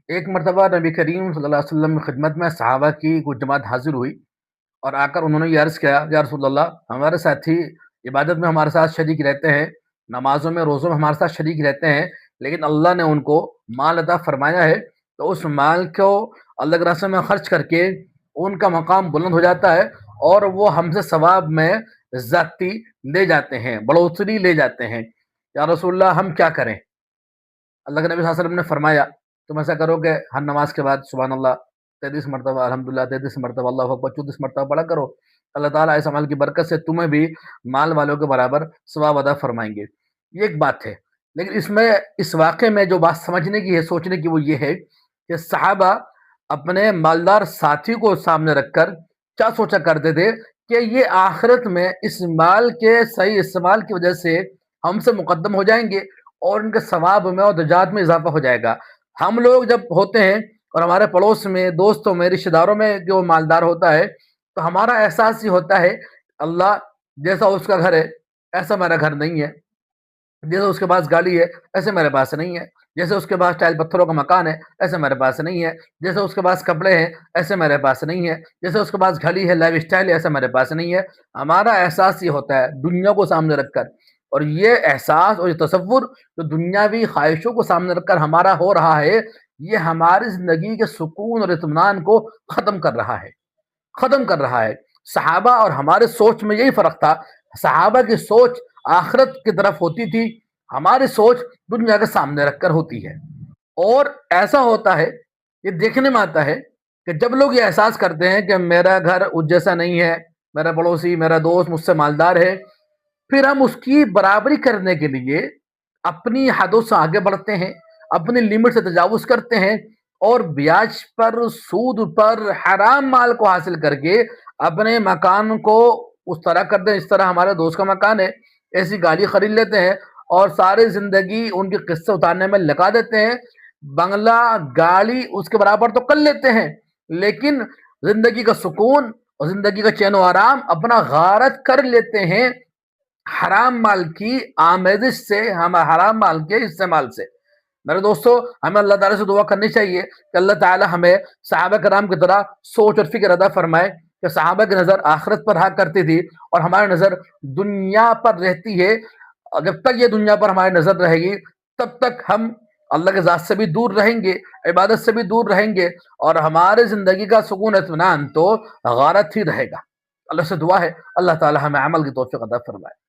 ایک مرتبہ نبی کریم صلی اللہ علیہ وسلم کی خدمت میں صحابہ کی کچھ جماعت حاضر ہوئی اور آ کر انہوں نے یہ عرض کیا، یا رسول اللہ، ہمارے ساتھی عبادت میں ہمارے ساتھ شریک رہتے ہیں، نمازوں میں روزوں میں ہمارے ساتھ شریک رہتے ہیں، لیکن اللہ نے ان کو مال عطا فرمایا ہے، تو اس مال کو اللہ کے راستے میں خرچ کر کے ان کا مقام بلند ہو جاتا ہے اور وہ ہم سے ثواب میں زیادتی لے جاتے ہیں، بڑوتری لے جاتے ہیں۔ یا رسول اللہ، ہم کیا کریں؟ اللہ کے نبی صلی اللہ علیہ وسلم نے فرمایا، تم ایسا کرو کہ ہر نماز کے بعد سبحان اللہ 33 مرتبہ، الحمدللہ 33 مرتبہ، اللہ اکبر 34 مرتبہ پڑھا کرو۔ اللہ تعالیٰ اس عمل کی برکت سے تمہیں بھی مال والوں کے برابر ثواب ادا فرمائیں گے۔ یہ ایک بات ہے، لیکن اس واقعے میں جو بات سمجھنے کی ہے، سوچنے کی، وہ یہ ہے کہ صحابہ اپنے مالدار ساتھی کو سامنے رکھ کر کیا سوچا کرتے تھے کہ یہ آخرت میں اس مال کے صحیح استعمال کی وجہ سے ہم سے مقدم ہو جائیں گے اور ان کے ثواب میں اور درجات میں اضافہ ہو جائے گا۔ ہم لوگ جب ہوتے ہیں اور ہمارے پڑوس میں، دوستوں میں، رشتہ داروں میں جو مالدار ہوتا ہے، تو ہمارا احساس یہ ہوتا ہے، اللہ جیسا اس کا گھر ہے ایسا میرا گھر نہیں ہے، جیسے اس کے پاس گاڑی ہے ایسے میرے پاس نہیں ہے، جیسے اس کے پاس ٹائل پتھروں کا مکان ہے ایسے میرے پاس نہیں ہے، جیسے اس کے پاس کپڑے ہیں ایسے میرے پاس نہیں ہے، جیسے اس کے پاس گھڑی ہے، لائف اسٹائل ہے، ایسا میرے پاس نہیں ہے۔ ہمارا احساس یہ ہوتا ہے دنیا کو سامنے رکھ کر، اور یہ احساس اور یہ تصور جو دنیاوی خواہشوں کو سامنے رکھ کر ہمارا ہو رہا ہے، یہ ہماری زندگی کے سکون اور اطمینان کو ختم کر رہا ہے، ختم کر رہا ہے۔ صحابہ اور ہمارے سوچ میں یہی فرق تھا، صحابہ کی سوچ آخرت کی طرف ہوتی تھی، ہماری سوچ دنیا کے سامنے رکھ کر ہوتی ہے۔ اور ایسا ہوتا ہے، یہ دیکھنے میں آتا ہے کہ جب لوگ یہ احساس کرتے ہیں کہ میرا گھر اس جیسا نہیں ہے، میرا پڑوسی، میرا دوست مجھ سے مالدار ہے، پھر ہم اس کی برابری کرنے کے لیے اپنی حدوں سے آگے بڑھتے ہیں، اپنی لمٹ سے تجاوز کرتے ہیں اور بیاج پر، سود پر، حرام مال کو حاصل کر کے اپنے مکان کو اس طرح کر دیں اس طرح ہمارے دوست کا مکان ہے، ایسی گاڑی خرید لیتے ہیں اور ساری زندگی ان کے قصے اتارنے میں لگا دیتے ہیں۔ بنگلہ، گاڑی اس کے برابر تو کر لیتے ہیں، لیکن زندگی کا سکون اور زندگی کا چین و آرام اپنا غارت کر لیتے ہیں حرام مال کی آمیزش سے، ہم حرام مال کے استعمال سے۔ میرے دوستو، ہمیں اللہ تعالیٰ سے دعا کرنی چاہیے کہ اللہ تعالیٰ ہمیں صحابہ کرام کی طرح سوچ اور فکر ادا فرمائے کہ صحابہ کی نظر آخرت پر رہا کرتی تھی اور ہماری نظر دنیا پر رہتی ہے۔ اور جب تک یہ دنیا پر ہماری نظر رہے گی تب تک ہم اللہ کے ذات سے بھی دور رہیں گے، عبادت سے بھی دور رہیں گے، اور ہمارے زندگی کا سکون اطمینان تو غارت ہی رہے گا۔ اللہ سے دعا ہے اللہ تعالیٰ ہمیں عمل کی توفیق عطا فرمائے۔